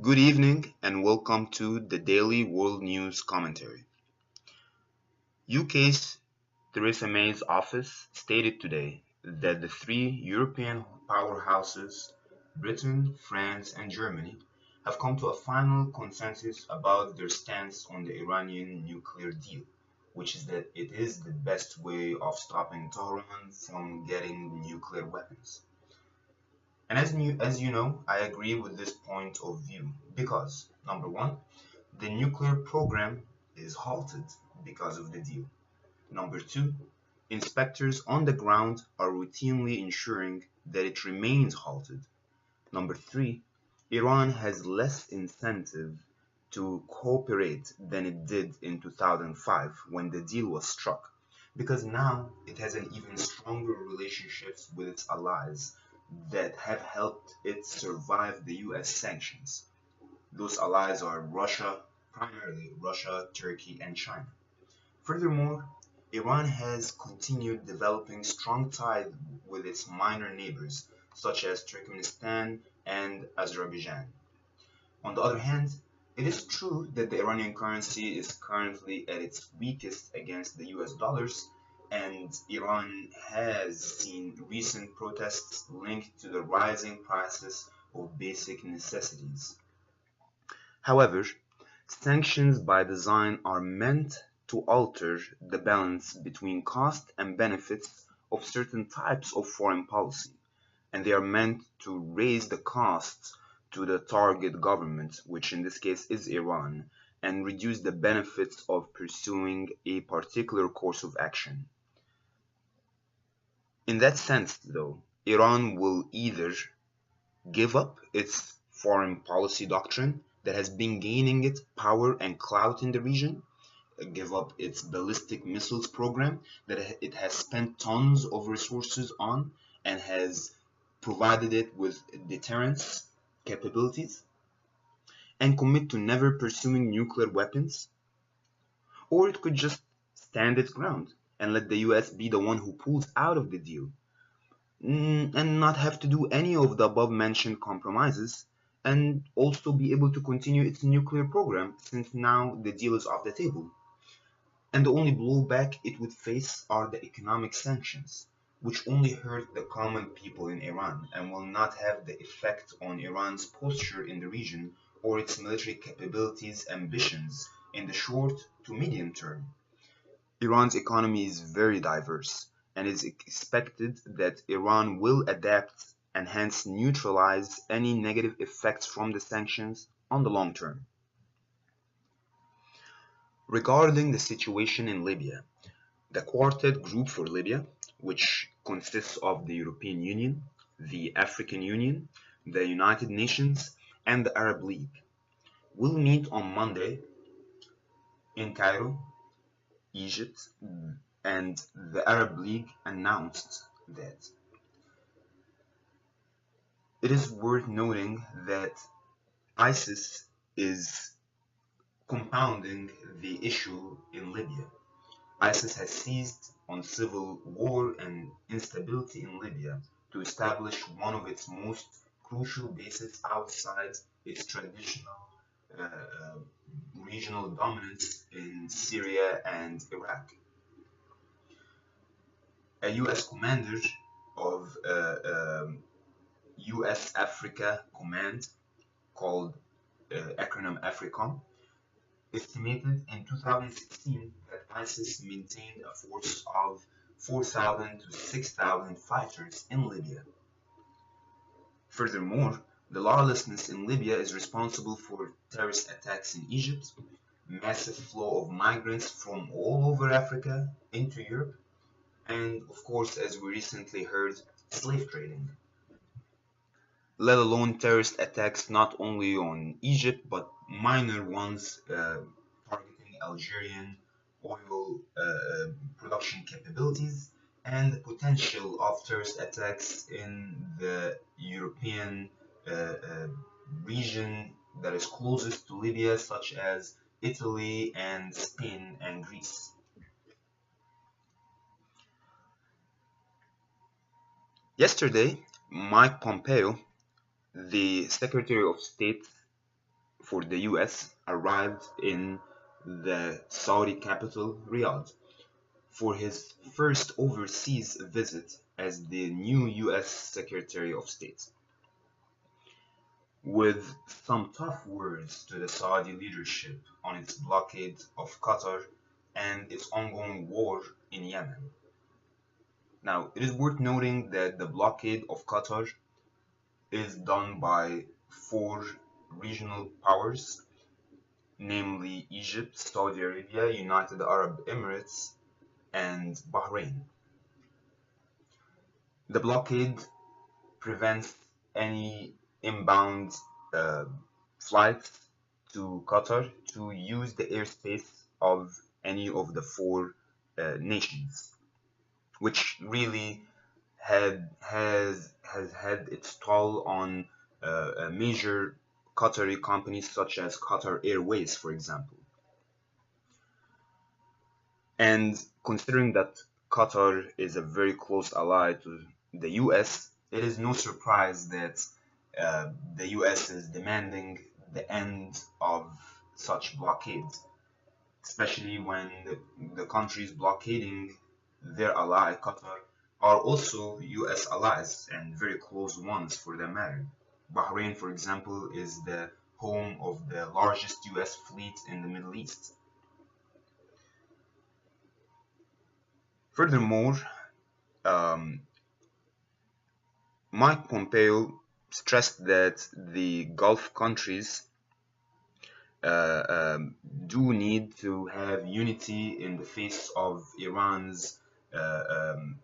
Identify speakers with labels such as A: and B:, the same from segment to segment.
A: Good evening and welcome to the Daily World News Commentary. UK's Theresa May's office stated today that the three European powerhouses, Britain, France, and Germany, have come to a final consensus about their stance on the Iranian nuclear deal, which is that it is the best way of stopping Tehran from getting nuclear weapons. And as you know, I agree with this point of view because, number one, the nuclear program is halted because of the deal. Number two, inspectors on the ground are routinely ensuring that it remains halted. Number three, Iran has less incentive to cooperate than it did in 2005 when the deal was struck, because now it has an even stronger relationships with its allies that have helped it survive the US sanctions. Those allies are Russia, primarily Russia, Turkey, and China. Furthermore, Iran has continued developing strong ties with its minor neighbors, such as Turkmenistan and Azerbaijan. On the other hand, it is true that the Iranian currency is currently at its weakest against the US dollars, and Iran has seen recent protests linked to the rising prices of basic necessities. However, sanctions by design are meant to alter the balance between cost and benefits of certain types of foreign policy, and they are meant to raise the costs to the target government, which in this case is Iran, and reduce the benefits of pursuing a particular course of action. In that sense, though, Iran will either give up its foreign policy doctrine that has been gaining it power and clout in the region, give up its ballistic missiles program that it has spent tons of resources on and has provided it with deterrence capabilities, and commit to never pursuing nuclear weapons, or it could just stand its ground and let the US be the one who pulls out of the deal and not have to do any of the above mentioned compromises and also be able to continue its nuclear program since now the deal is off the table. And the only blowback it would face are the economic sanctions, which only hurt the common people in Iran and will not have the effect on Iran's posture in the region or its military capabilities ambitions in the short to medium term. Iran's economy is very diverse, and it is expected that Iran will adapt and hence neutralize any negative effects from the sanctions on the long term. Regarding the situation in Libya, the Quartet Group for Libya, which consists of the European Union, the African Union, the United Nations, and the Arab League, will meet on Monday in Cairo, Egypt, and the Arab League announced that. It is worth noting that ISIS is compounding the issue in Libya. ISIS has seized on civil war and instability in Libya to establish one of its most crucial bases outside its traditional uh, uh, regional dominance in Syria and Iraq. A US commander of US Africa Command, called acronym AFRICOM, estimated in 2016 that ISIS maintained a force of 4,000 to 6,000 fighters in Libya. Furthermore, the lawlessness in Libya is responsible for terrorist attacks in Egypt, massive flow of migrants from all over Africa into Europe, and of course, as we recently heard, slave trading. Let alone terrorist attacks not only on Egypt but minor ones targeting Algerian oil production capabilities, and the potential of terrorist attacks in the European region that is closest to Libya, such as Italy and Spain and Greece. Yesterday, Mike Pompeo, the Secretary of State for the US arrived in the Saudi capital, Riyadh, for his first overseas visit as the new US Secretary of State, with some tough words to the Saudi leadership on its blockade of Qatar and its ongoing war in Yemen. Now, it is worth noting that the blockade of Qatar is done by four regional powers, namely Egypt, Saudi Arabia, United Arab Emirates, and Bahrain. The blockade prevents any inbound uh, flights to Qatar to use the airspace of any of the four nations, which really has had its toll on major Qatari companies such as Qatar Airways, for example. And considering that Qatar is a very close ally to the US, it is no surprise that the US is demanding the end of such blockades, especially when the countries blockading their ally, Qatar, are also US allies and very close ones for that matter. Bahrain, for example, is the home of the largest US fleet in the Middle East. Furthermore, um, Mike Pompeo stressed that the Gulf countries do need to have unity in the face of Iran's uh, um,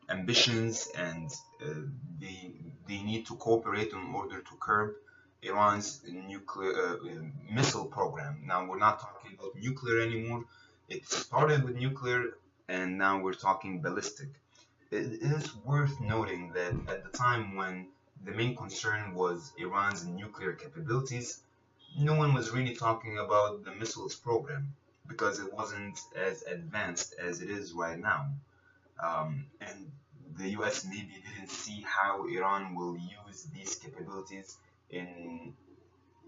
A: ambitions, and uh, they need to cooperate in order to curb Iran's nuclear missile program. Now we're not talking about nuclear anymore. It started with nuclear, and now we're talking ballistic. It is worth noting that at the time when the main concern was Iran's nuclear capabilities, no one was really talking about the missiles program because it wasn't as advanced as it is right now. And the US maybe didn't see how Iran will use these capabilities in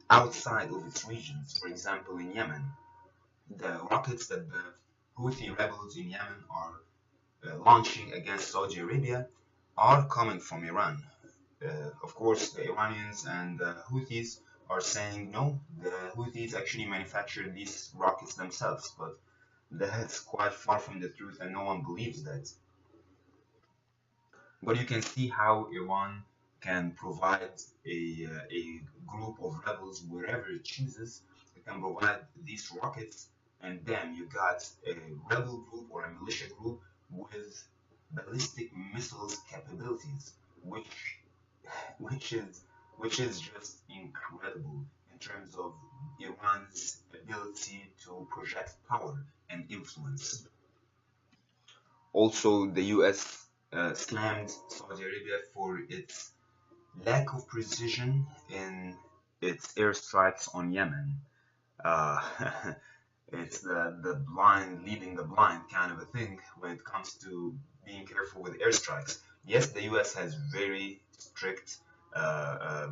A: outside of its regions. For example, in Yemen, the rockets that the Houthi rebels in Yemen are launching against Saudi Arabia are coming from Iran. Of course, the Iranians and the Houthis are saying no, the Houthis actually manufactured these rockets themselves, but that's quite far from the truth and no one believes that. But you can see how Iran can provide a group of rebels wherever it chooses. It can provide these rockets, and then you got a rebel group or a militia group with ballistic missiles capabilities, which which is which is just incredible in terms of Iran's ability to project power and influence. Also, the US slammed Saudi Arabia for its lack of precision in its airstrikes on Yemen. Uh, it's the blind leading the blind kind of a thing when it comes to being careful with airstrikes. Yes, the US has very strict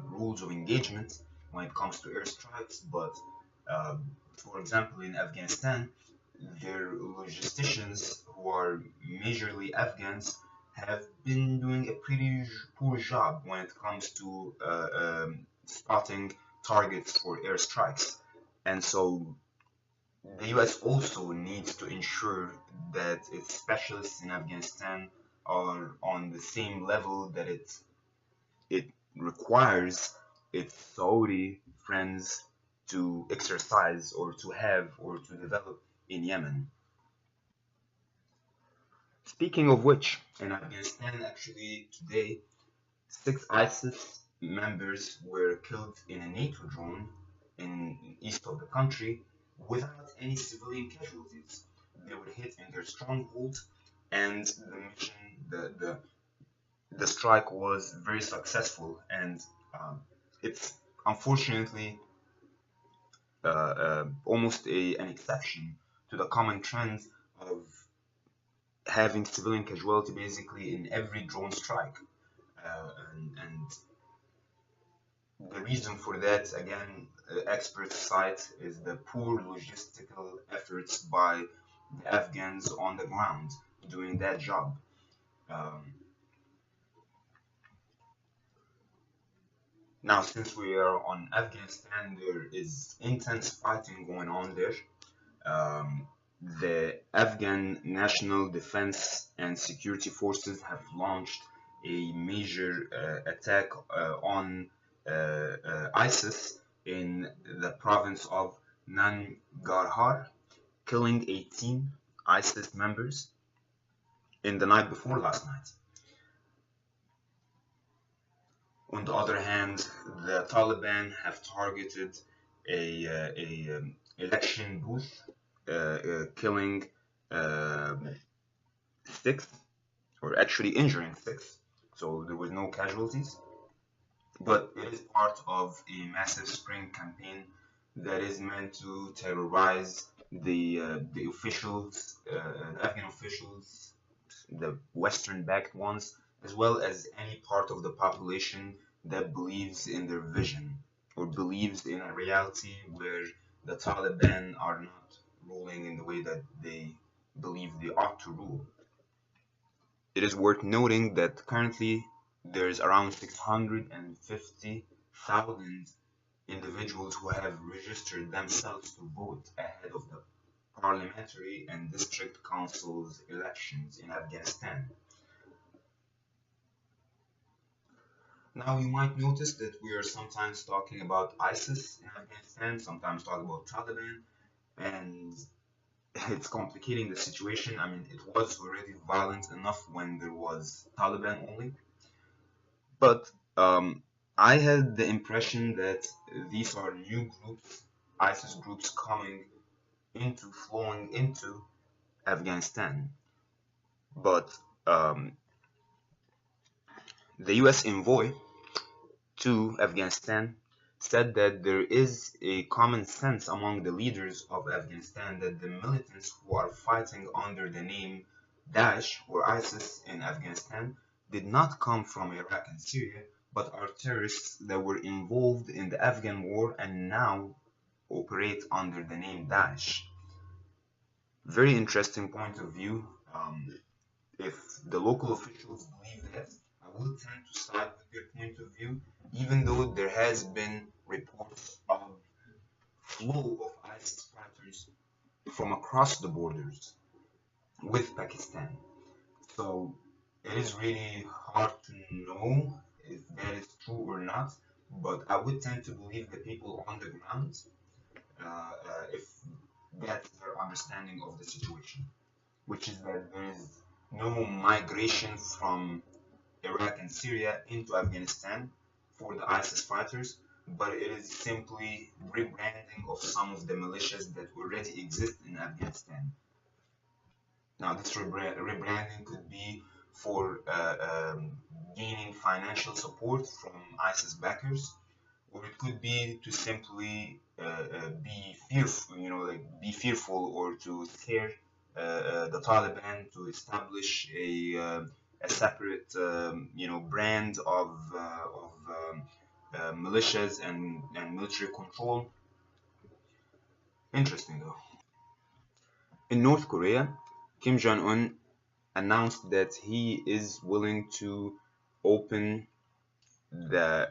A: rules of engagement when it comes to airstrikes, but for example, in Afghanistan, their logisticians, who are majorly Afghans, have been doing a pretty poor job when it comes to spotting targets for airstrikes. And so the US also needs to ensure that its specialists in Afghanistan are on the same level that it requires its Saudi friends to exercise or to have or to develop in Yemen. Speaking of which, in Afghanistan, actually today, 6 ISIS members were killed in a NATO drone in east of the country without any civilian casualties. They were hit in their stronghold, and the mission, the strike was very successful. And it's unfortunately almost an exception to the common trend of having civilian casualty basically in every drone strike. And The reason for that, again, experts cite, is the poor logistical efforts by the Afghans on the ground doing that job. Um, Now, since we are on Afghanistan, there is intense fighting going on there. The Afghan National Defense and Security Forces have launched a major attack on ISIS in the province of Nangarhar, killing 18 ISIS members in the night before last night. On the other hand, the Taliban have targeted a election booth, killing six, or actually injuring six. So there was no casualties, but it is part of a massive spring campaign that is meant to terrorize the officials, the Afghan officials, the Western-backed ones, as well as any part of the population that believes in their vision or believes in a reality where the Taliban are not ruling in the way that they believe they ought to rule. It is worth noting that currently there's around 650,000 individuals who have registered themselves to vote ahead of the parliamentary and district councils elections in Afghanistan. Now, you might notice that we are sometimes talking about ISIS in Afghanistan, sometimes talking about Taliban, and it's complicating the situation. I mean, it was already violent enough when there was Taliban only, but I had the impression that these are new groups, ISIS groups flowing into Afghanistan. But um, the US envoy to Afghanistan said that there is a common sense among the leaders of Afghanistan that the militants who are fighting under the name Daesh or ISIS in Afghanistan did not come from Iraq and Syria, but are terrorists that were involved in the Afghan war and now operate under the name Daesh. Very interesting point of view. If the local officials believe that, I will tend to side with their point of view, even though there has been reports of flow of ISIS fighters from across the borders with Pakistan. So it is really hard to know if that is true or not, but I would tend to believe the people on the ground if that's their understanding of the situation, which is that there is no migration from Iraq and Syria into Afghanistan for the ISIS fighters, but it is simply rebranding of some of the militias that already exist in Afghanistan. Now, this rebranding could be for gaining financial support from ISIS backers, or it could be to simply be fearful, like be fearful or to scare the Taliban to establish a separate, brand of militias and military control. Interesting though. In North Korea, Kim Jong-un announced that he is willing to open the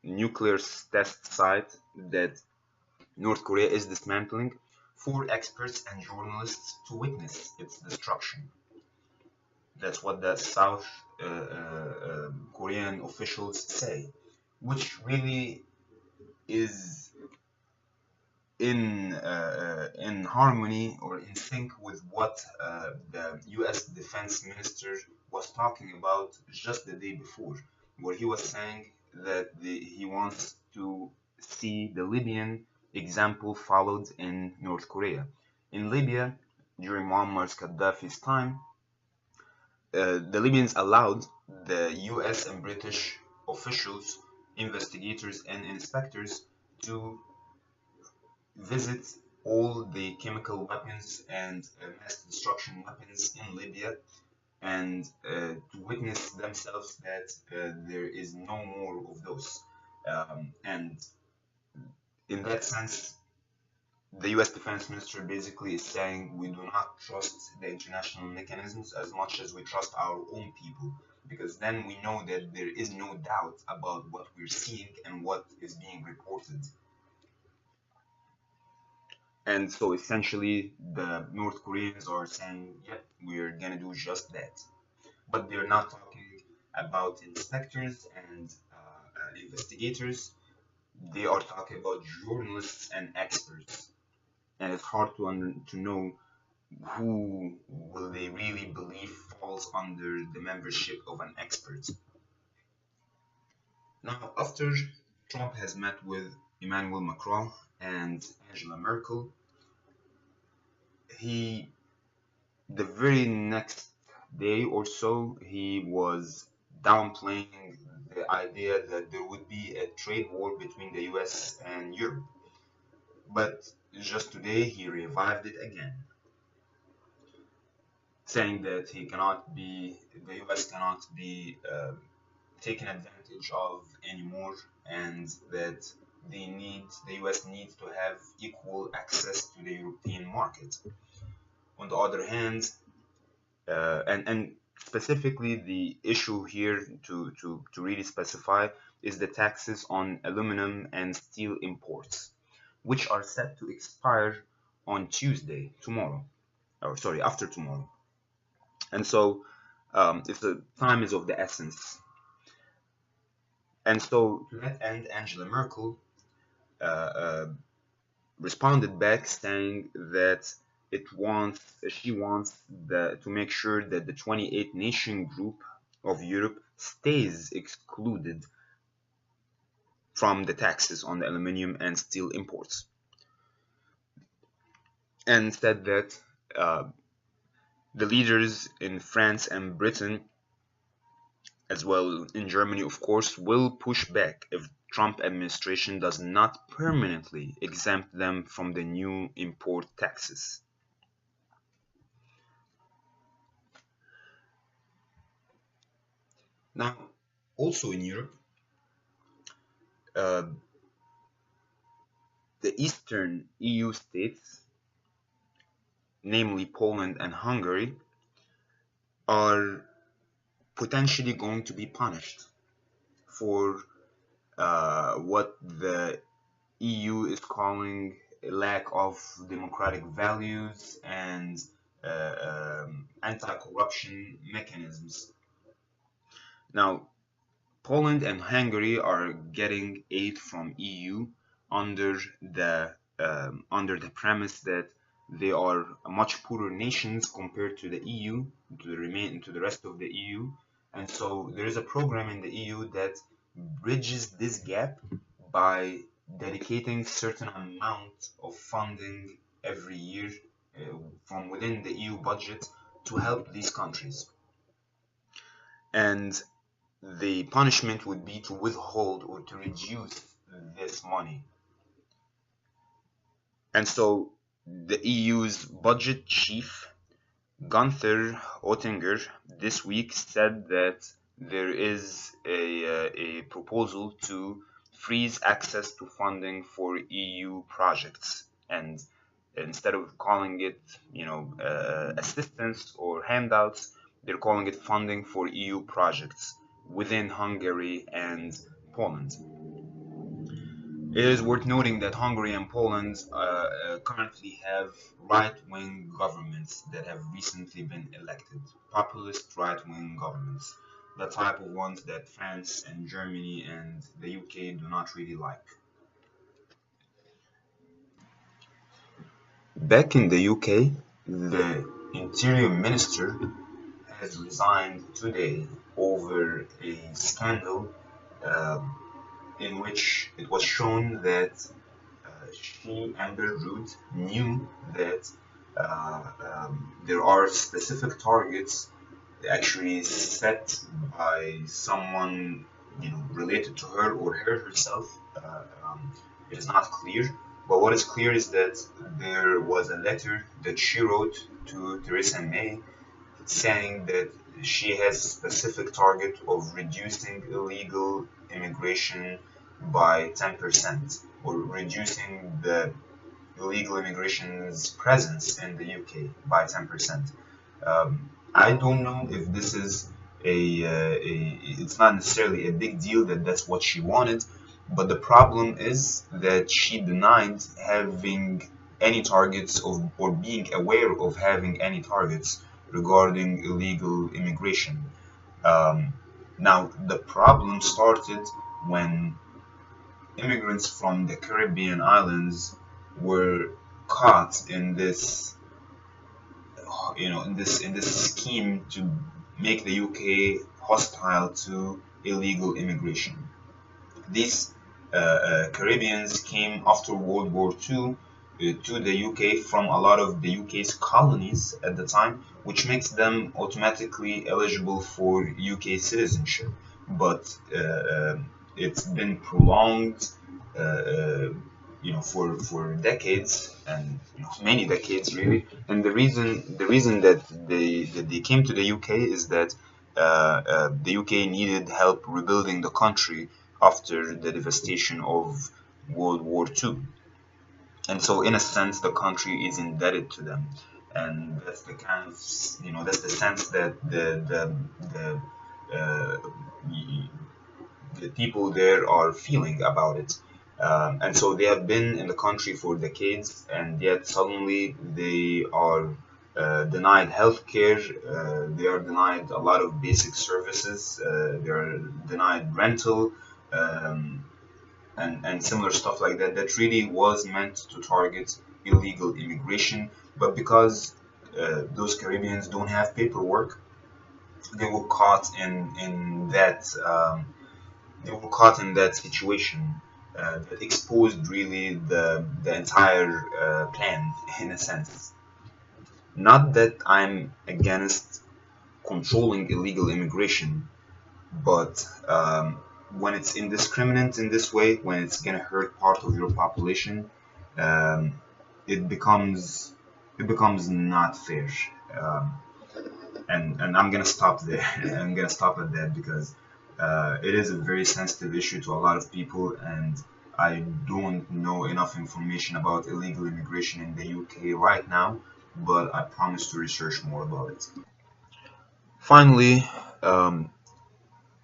A: nuclear test site that North Korea is dismantling for experts and journalists to witness its destruction. That's what the South Korean officials say, which really is in harmony or in sync with what the U.S. Defense Minister was talking about just the day before, where he was saying that he wants to see the Libyan example followed in North Korea. In Libya, during Muammar Gaddafi's time, the Libyans allowed the US and British officials, investigators, and inspectors to visit all the chemical weapons and mass destruction weapons in Libya and to witness themselves that there is no more of those. And in that sense, the US Defense Minister basically is saying we do not trust the international mechanisms as much as we trust our own people, because then we know that there is no doubt about what we're seeing and what is being reported. And so essentially, the North Koreans are saying, yeah, we're gonna do just that. But they're not talking about inspectors and investigators. They are talking about journalists and experts. And it's hard to know who will they really believe falls under the membership of an expert. Now, after Trump has met with Emmanuel Macron and Angela Merkel, he the very next day or so he was downplaying the idea that there would be a trade war between the US and Europe. But just today he revived it again, saying that the US cannot be taken advantage of anymore, and that the US needs to have equal access to the European market. On the other hand, and specifically the issue here to really specify is the taxes on aluminum and steel imports, which are set to expire on Tuesday, tomorrow, or sorry, after tomorrow. And so if the time is of the essence. And so to that end, Angela Merkel uh, uh, responded back saying that she wants to make sure that the 28 nation group of Europe stays excluded from the taxes on the aluminum and steel imports, and said that uh, the leaders in France and Britain, as well in Germany of course, will push back if Trump administration does not permanently exempt them from the new import taxes. Now, also in Europe, uh, the eastern EU states, namely Poland and Hungary, are potentially going to be punished for what the EU is calling a lack of democratic values and anti-corruption mechanisms. Now, Poland and Hungary are getting aid from EU under the premise that they are much poorer nations compared to the EU, to the rest of the EU, and so there is a program in the EU that bridges this gap by dedicating certain amount of funding every year from within the EU budget to help these countries. And the punishment would be to withhold or to reduce this money. And so the EU's budget chief, Gunther Oettinger, this week said that there is a proposal to freeze access to funding for EU projects. And instead of calling it, assistance or handouts, they're calling it funding for EU projects within Hungary and Poland. It is worth noting that Hungary and Poland currently have right-wing governments that have recently been elected, populist right-wing governments, the type of ones that France and Germany and the UK do not really like. Back in the UK, the Interior Minister has resigned today over a scandal um, in which it was shown that she, Amber Rudd, knew that there are specific targets actually set by someone related to her or her herself. It is not clear, but what is clear is that there was a letter that she wrote to Theresa May saying that she has a specific target of reducing illegal immigration by 10%, or reducing the illegal immigration's presence in the UK by 10%. I don't know if this is it's not necessarily a big deal that that's what she wanted, but the problem is that she denied having any targets of, or being aware of having any targets regarding illegal immigration. Um, Now, the problem started when immigrants from the Caribbean islands were caught in this, in this scheme to make the UK hostile to illegal immigration. These Caribbeans came after World War II to the UK from a lot of the UK's colonies at the time, which makes them automatically eligible for UK citizenship. But it's been prolonged, uh, uh, for decades, and many decades really. And the reason that they came to the UK is that the UK needed help rebuilding the country after the devastation of World War II. And so, in a sense, the country is indebted to them, and that's the kind of, that's the sense that uh, the people there are feeling about it. And so they have been in the country for decades, and yet suddenly they are denied healthcare. They are denied a lot of basic services. They are denied rental. Um, and similar stuff like that, that really was meant to target illegal immigration. But because those Caribbeans don't have paperwork, they were caught in that situation that exposed really the entire plan, in a sense. Not that I'm against controlling illegal immigration, but when it's indiscriminate in this way, when it's gonna hurt part of your population, um, it becomes not fair. Um, and I'm gonna stop there. I'm gonna stop at that because it is a very sensitive issue to a lot of people, and I don't know enough information about illegal immigration in the UK right now, but I promise to research more about it. Finally, um,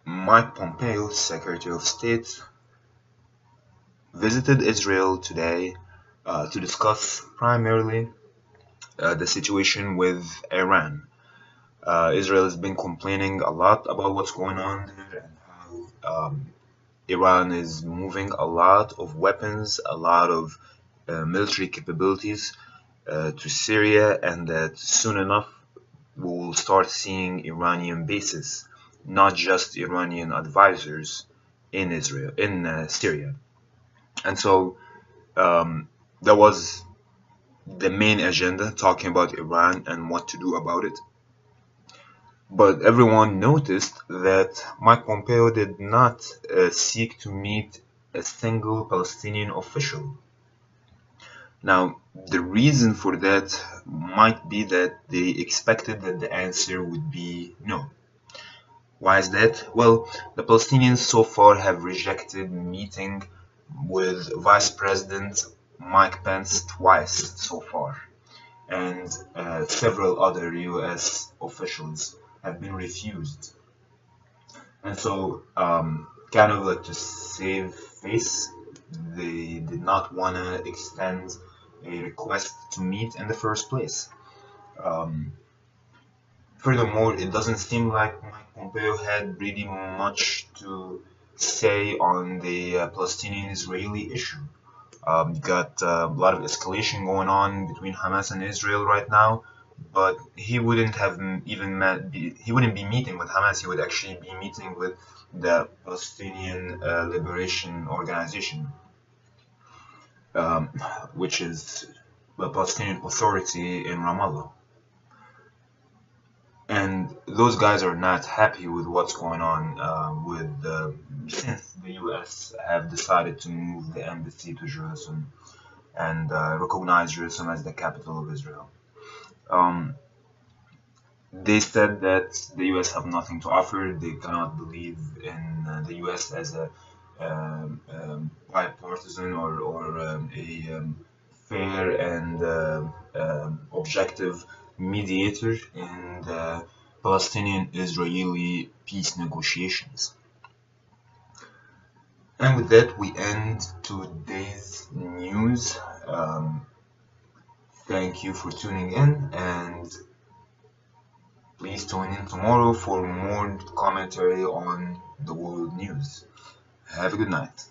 A: Mike Pompeo, Secretary of State, visited Israel today to discuss primarily the situation with Iran. Israel has been complaining a lot about what's going on there, and how Iran is moving a lot of weapons, a lot of military capabilities to Syria, and that soon enough we will start seeing Iranian bases, not just Iranian advisors in Israel, in Syria. And so um, that was the main agenda, talking about Iran and what to do about it. But everyone noticed that Mike Pompeo did not seek to meet a single Palestinian official. Now, the reason for that might be that they expected that the answer would be no. Why is that? Well, the Palestinians so far have rejected meeting with Vice President Mike Pence twice so far, and several other US officials have been refused. And so, kind of like to save face, they did not want to extend a request to meet in the first place. Um, Furthermore, it doesn't seem like Mike Pompeo had really much to say on the Palestinian-Israeli issue. You got a lot of escalation going on between Hamas and Israel right now, but he wouldn't have even he wouldn't be meeting with Hamas. He would actually be meeting with the Palestinian Liberation Organization, um, which is the Palestinian Authority in Ramallah. And those guys are not happy with what's going on since the U.S. have decided to move the embassy to Jerusalem and recognize Jerusalem as the capital of Israel. Um, they said that the U.S. have nothing to offer. They cannot believe in the U.S. as a bipartisan or a fair and objective mediator in the Palestinian-Israeli peace negotiations. And with that, we end today's news. Thank you for tuning in, and please tune in tomorrow for more commentary on the world news. Have a good night.